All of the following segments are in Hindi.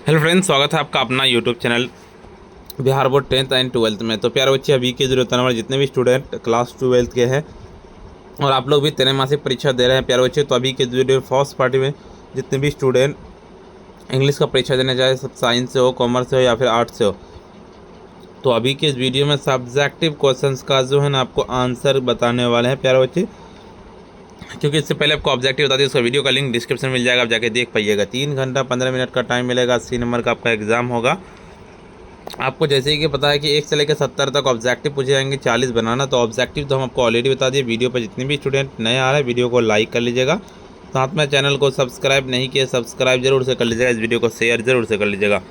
हेलो फ्रेंड्स, स्वागत है आपका अपना YouTube channel Bihar board 10th and 12th में। तो प्यारे बच्चे, अभी के जरूरत वाले जितने भी स्टूडेंट क्लास 12th के हैं और आप लोग भी त्रैमासिक परीक्षा दे रहे हैं प्यारे बच्चे, तो अभी के वीडियो फर्स्ट पार्टी में जितने भी स्टूडेंट इंग्लिश का परीक्षा देने जाए, सब साइंस से हो, कॉमर्स से हो या फिर आर्ट्स से हो, तो अभी के इस वीडियो में सब्जेक्टिव क्वेश्चंस का जो है ना आपको आंसर बताने वाले हैं प्यारे बच्चे। क्योंकि इससे पहले आपको ऑब्जेक्टिव बता दिए, उसका वीडियो का लिंक डिस्क्रिप्शन में मिल जाएगा, आप जाके देख पाइएगा। 3 घंटा 15 मिनट का टाइम मिलेगा, 80 नंबर का आपका एग्जाम होगा। आपको जैसे ही कि पता है कि 1 से लेकर 70 तक ऑब्जेक्टिव पूछे जाएंगे, 40 बनाना। तो ऑब्जेक्टिव तो हम आपको ऑलरेडी बता दिए। वीडियो पर जितने भी स्टूडेंट नए आ रहे हैं, वीडियो को लाइक कर लीजिएगा, साथ में चैनल को सब्सक्राइब नहीं किया, सब्सक्राइब जरूर से कर लीजिएगा, इस वीडियो को शेयर जरूर से कर लीजिएगा।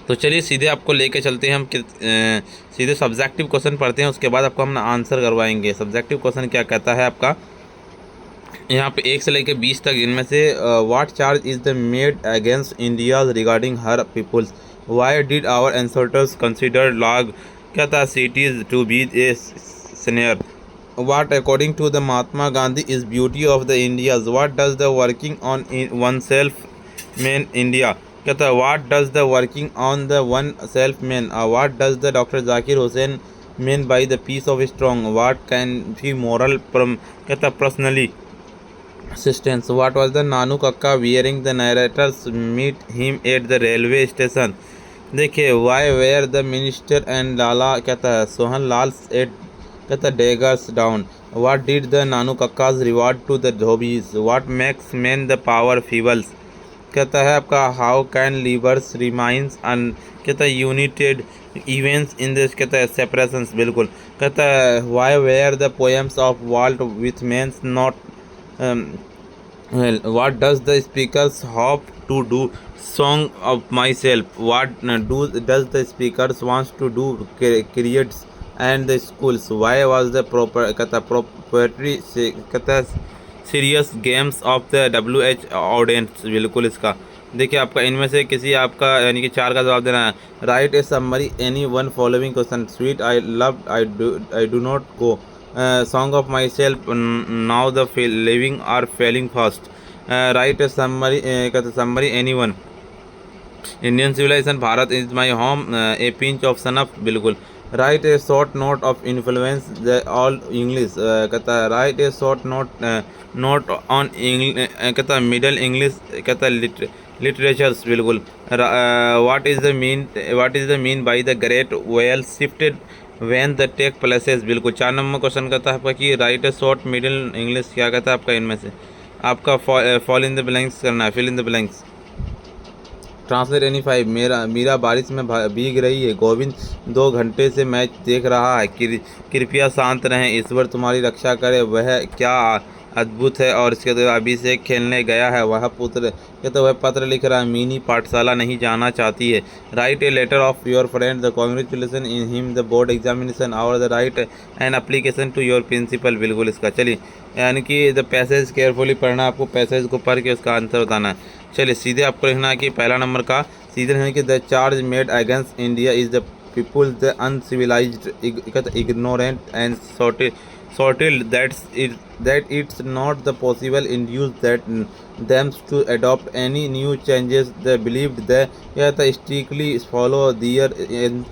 तो चलिए सीधे आपको लेके चलते हैं हम सीधे सब्जेक्टिव क्वेश्चन पढ़ते हैं, उसके बाद आपको हम आंसर करवाएंगे। सब्जेक्टिव क्वेश्चन क्या कहता है आपका, यहाँ पे 1 से लेकर 20 तक, इनमें से what charge is the made against India regarding her peoples, why did our ancestors consider log, क्या था, cities to be a senior, what according to the Mahatma Gandhi is beauty of the India's, what does the working on oneself mean India, क्या था, what does the working on the oneself mean, what does the doctor Zakir Hussain mean by the peace of strong, what can be moral क्या था, personally assistance, what was the Nanu Kakka wearing, the narrators meet him at the railway station, देखिए why were the minister and लाला क्या था सोहन लाल एट क्या था daggers down, what did the Nanu कक्का's reward to the धोबीज, what makes men the power feebles, कहता है आपका हाउ कैन लीवर्स रिमाइंस अन कहता है यूनिटेड इवेंट्स इन दिस कहता है सेपरेशंस, बिल्कुल कहता है why where the poems of Walt Whitman's not what does the speakers hope to do song of myself, what do does the speakers wants to do creates and the schools, why was the proper कहता पोएट्री से कहता है serious games of the WH audience, बिल्कुल इसका देखिए आपका इनमें से किसी आपका यानी कि 4 का जवाब देना है। Write a summary any one following question, sweet I love I do not go, song of myself now the living are failing fast, write a summary any one, Indian civilisation Bharat is my home, a pinch of snuff, बिल्कुल write a short note of influence the all English, कहता है write a short note on कहता है मिडल इंग्लिश कहता है लिटरेचर्स, बिल्कुल what is the mean by the great well shifted when the take places, बिल्कुल 4 नंबर क्वेश्चन कहता है आपका कि write a short middle English, क्या कहता है आपका इनमें से आपका फॉल इन द ब्लैंक्स करना है, fill in the blanks. Translate any 5 Meera बारिश में भीग रही है, गोविंद 2 घंटे से मैच देख रहा है, कृपया शांत रहें, ईश्वर तुम्हारी रक्षा करे, वह क्या अद्भुत है, और इसके बाद अभिषेक खेलने गया है, वह पुत्र कहते वह पत्र लिख रहा है, मिनी पाठशाला नहीं जाना चाहती है, write a letter of your friend the congratulation in him the board examination और the write an application to your principal, बिल्कुल इसका चलिए यानी कि द पैसेज केयरफुली पढ़ना, आपको पैसेज को पढ़ के उसका आंसर बताना है। चलिए सीधे आपको लिखना है कि पहला नंबर का सीधे लिखना है कि the charge made against India is the people the uncivilised ignorant and sorted that it's not the possible induce that them to adopt any new changes they believed they strictly follow their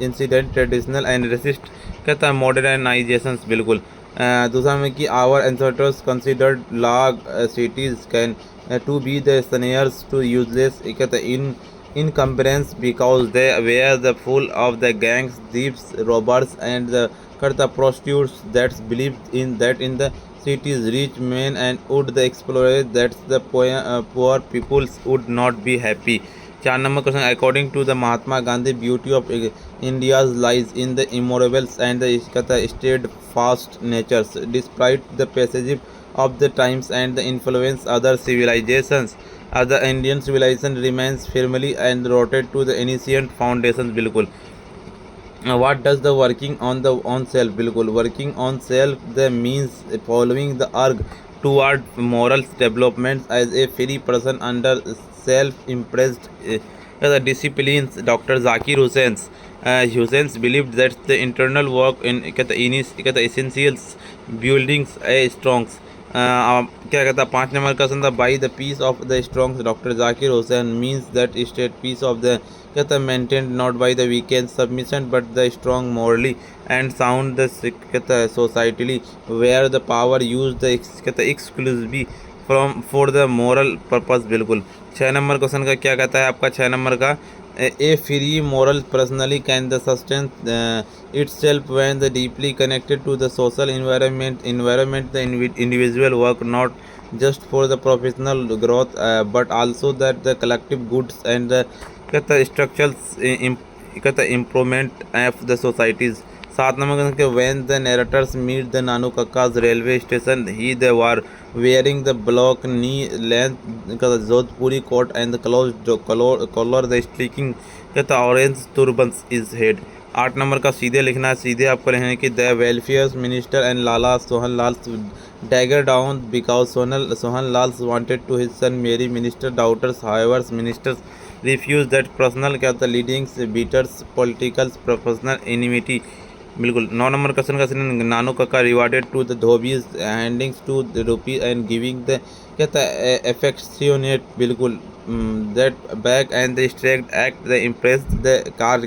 incident traditional and resist कहता है modernizations, बिल्कुल दूसरा में कि our ancestors considered log cities can to be the snares to useless कहता है incumbrance because they were the full of the gangs, thieves, robbers and the करता prostitutes that believed in that in the cities rich men and would the explorers that the poor peoples would not be happy। 4 number question according to the Mahatma Gandhi beauty of India's lies in the immovables and the steadfast natures despite the passage of the times and the influence other civilizations, other Indian civilization remains firmly and rooted to the ancient foundations, बिल्कुल what does the working on the on self, बिल्कुल working on self the means following the arc toward moral development as a free person under self impressed the disciplines, Dr. Zakir Hussein's believed that the internal work in essentials buildings a strong क्या कहता है 5 नंबर का क्वेश्चन था, by the peace of the strong doctor Zakir Hussain means that state peace of the कहता है maintained not by the weekend submission but the strong morally and sound the कहता है society where the power use the कहता है exclusively from for the moral purpose. बिल्कुल 6 नंबर क्वेश्चन का क्या कहता है आपका 6 नंबर का, a free moral personally can the sustain itself when the deeply connected to the social environment the individual work not just for the professional growth but also that the collective goods and the कहता है structural कहता है improvement of the societies। 7 number के when the narrators meet the Nanu Kakka's railway station he they were wearing the block knee length का जोधपुरी coat and the collar the streaking कहता orange turbans is head। 8 number का सीधे लिखना है, सीधे आपको लिखना है कि the welfare minister and Lala Sohan Lal dagger down because Sohan Lal wanted to his son marry minister daughters. However, ministers refused that personal क्या था leading beaters political professional enmity। बिल्कुल 9 नंबर क्वेश्चन का Nanu Kaka rewarded to the dhobis handings to the rupee and giving the कहता है एफेक्शनेट बिल्कुल that back and the strict act the impress the car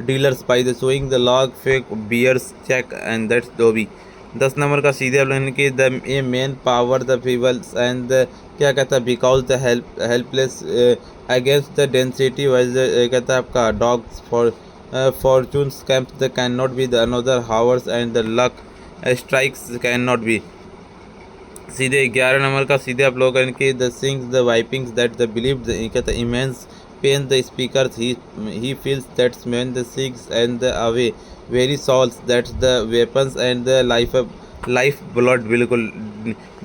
dealers by the showing the log fake beers check and that's dhobi. 10 number का सीधे आप लिखने की the a main power the peoples and the क्या कहता है because the helpless against the density wise कहता है आपका dogs for fortunes camps they cannot be the another hours and the luck strikes cannot be। सीधे 11 नंबर का सीधे आप लोग करेंगे the sings the wipings that the believe the immense pain the speakers he feels that's man the सिग्स and the away very souls that's the weapons and the life blood बिल्कुल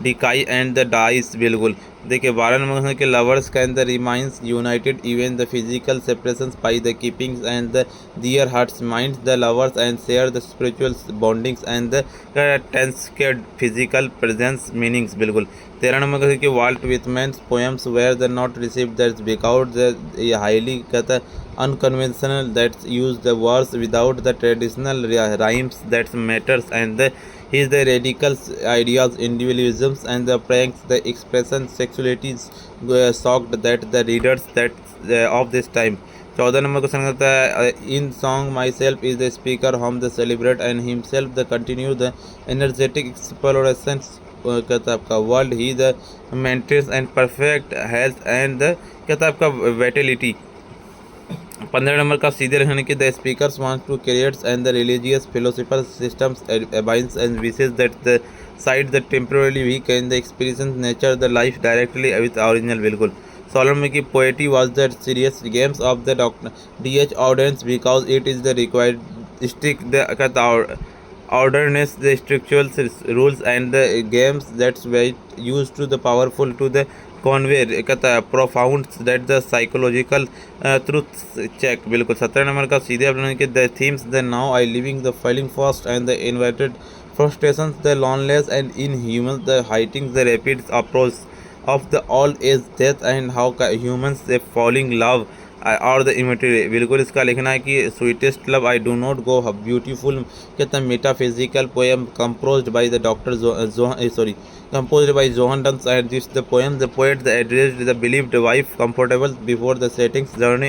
डिकाई एंड द डाइस। बिल्कुल देखिए 12 नंबर के lovers can the remains united even the physical separations by the keepings and the their hearts minds the lovers and share the spiritual bondings and the transcend physical presence meanings. बिल्कुल 13 नंबर के Walt Whitman's poems where the not receive that's because the highly कहता unconventional that use the words without the traditional rhymes that matters and the his the radical ideas individualisms and the pranks the expression sexualities shocked that the readers that of this time। 14 number question करता है in song my self is the speaker home the celebrate and himself the continue the energetic exploration कहता है आपका world he the maintains and perfect health and the कहता है आपका वेटिलिटी। 15 नंबर का सीधे रहने के the speakers want to create and the religious philosopher systems abides and विशेष that the side the temporary week and the experience nature the life directly with original. बिल्कुल 16 में की poetry was the serious games of the doctor DH audience because it is the required stick the orderness the structural rules and the games that's weight used to the powerful to the convey कहता है profound that the psychological truth check। बिल्कुल 17 नंबर का सीधे अपने के the themes the now I living the feeling fast and the inverted frustrations the loneliness and inhuman the heighting the rapid approach of the old age death and how humans they falling love और द इमेटरी। बिल्कुल इसका लिखना है कि sweetest love I do not go beautiful कहता है metaphysical poem composed by the doctor composed by Johann Duns and this the poem the poet the addressed the believed wife comfortable before the settings journey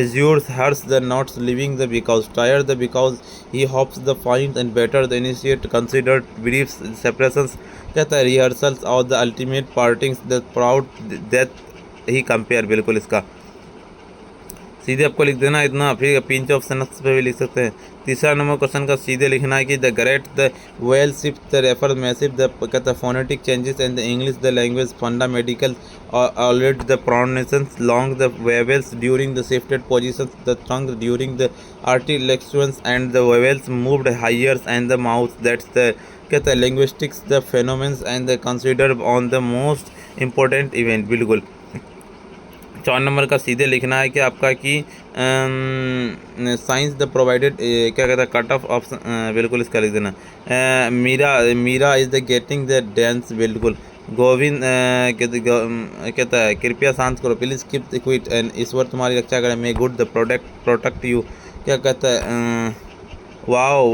assures hers the not living the because tired the because he hopes the find and better the initiate considered briefs separations कहता है rehearsals of the ultimate partings the proud death he compare। बिल्कुल इसका सीधे आपको लिख देना इतना, फिर पिंच ऑफ सनस पे भी लिख सकते हैं। 3 नंबर क्वेश्चन का सीधे लिखना है कि the great the vowel shift the refer massive the कहता phonetic changes and the English the language fundamentally already the pronunciations long the vowels during the shifted positions the tongue during the articulations and the vowels moved higher and the mouth that's the कहता है linguistics the phenomenons and the consider on the most important event. बिल्कुल 4 नंबर का सीधे लिखना है कि आपका कि साइंस द प्रोवाइडेड क्या कहता है कट ऑफ ऑप्शन। बिल्कुल इसका लिख देना Meera is the getting the dance. बिल्कुल गोविंद कहता है कृपया शांत करो please keep the quiet and ईश्वर तुम्हारी रक्षा करें may God the protect you क्या कहता है वाओ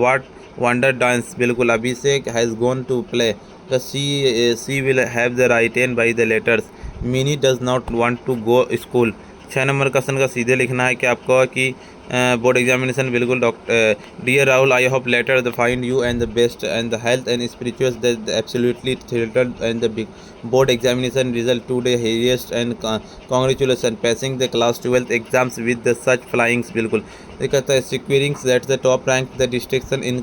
वाट वंडर डांस। बिल्कुल Abhishek has gone to play she will have the right and by the letters. Mini does not want to go school. 6 number question का सीधे लिखना है कि आपको कि बोर्ड एग्जामिनेशन बिल्कुल doctor dear Rahul I hope letter the find you and the best and the health and spirituals that absolutely thrilled and the big board examination result today hearest and congratulation passing the class 12th exams with the such flyings। बिल्कुल ये कहता है securing that the top rank the distinction in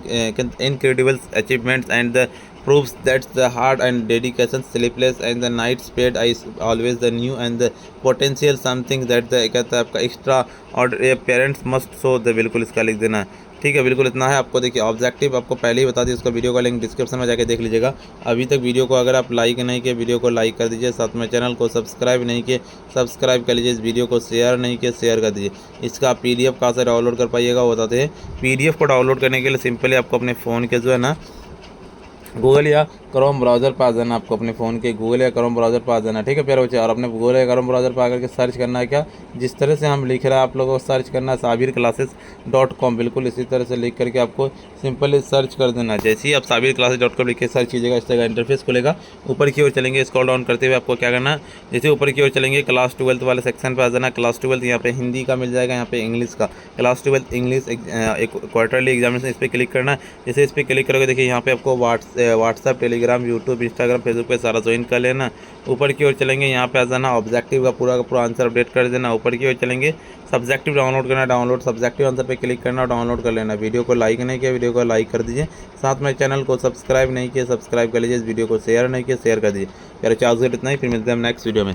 incredible achievements and the proves that the hard and dedication sleepless and the nights paid is always the new and the potential something that the कहता है आपका एक्स्ट्रा और पेरेंट्स मस्ट शो द। बिल्कुल इसका लिख देना है। ठीक है, बिल्कुल इतना है। आपको देखिए ऑब्जेक्टिव आपको पहले ही बता दी, उसका वीडियो का लिंक डिस्क्रिप्शन में जाके देख लीजिएगा। अभी तक वीडियो को अगर आप लाइक नहीं किए वीडियो को लाइक कर दीजिए, साथ में चैनल को सब्सक्राइब नहीं किए सब्सक्राइब कर लीजिए, इस वीडियो को शेयर नहीं किए शेयर कर दीजिए। इसका PDF कहाँ से डाउनलोड कर पाइएगा वो बताते हैं। PDF को डाउनलोड करने के लिए सिंपली आपको अपने फ़ोन के जो है ना गूगल या क्रोम ब्राउज़र पर आ जाना। आपको अपने फ़ोन के गूगल या क्रोम ब्राउज़र पर आ जाना। ठीक है प्यारे बच्चे, और अपने गूगल या क्रोम ब्राउज़र पर आकर के सर्च करना है क्या, जिस तरह से हम लिख रहे हैं आप लोगों को सर्च करना है sabirclasses.com। बिल्कुल इसी तरह से लिख करके आपको सिंपली सर्च कर देना है। जैसे ही आप sabirclasses.com लिख के सर्च कीजिएगा इस तरह का इंटरफेस खुलेगा। ऊपर की ओर चलेंगे, स्क्रॉल डाउन करते हुए आपको क्या करना है, जैसे ऊपर की ओर चलेंगे क्लास 12 वाले सेक्शन पर आ जाना। क्लास 12 यहाँ पे हिंदी का मिल जाएगा, यहाँ पे इंग्लिश का क्लास 12 इंग्लिश एक क्वार्टरली एग्जामिनेशन, इस पर क्लिक करना है। जैसे इस पर क्लिक करोगे देखिए यहाँ पे आपको WhatsApp Telegram YouTube Instagram Facebook पे सारा ज्वाइन कर लेना। ऊपर की ओर चलेंगे, यहाँ पे आ जाना, ऑब्जेक्टिव का पूरा आंसर अपडेट कर देना। ऊपर की ओर चलेंगे, सब्जेक्टिव डाउनलोड करना, डाउनलोड सब्जेक्टिव आंसर पे क्लिक करना और डाउनलोड कर लेना। वीडियो को लाइक नहीं किया वीडियो को लाइक कर दीजिए, साथ में चैनल को सब्सक्राइब नहीं किया सब्सक्राइब कर लीजिए, इस वीडियो को शेयर नहीं किया शेयर कर दीजिए। यार चार्ज इतना ही, फिर मिलते हैं हम नेक्स्ट वीडियो में।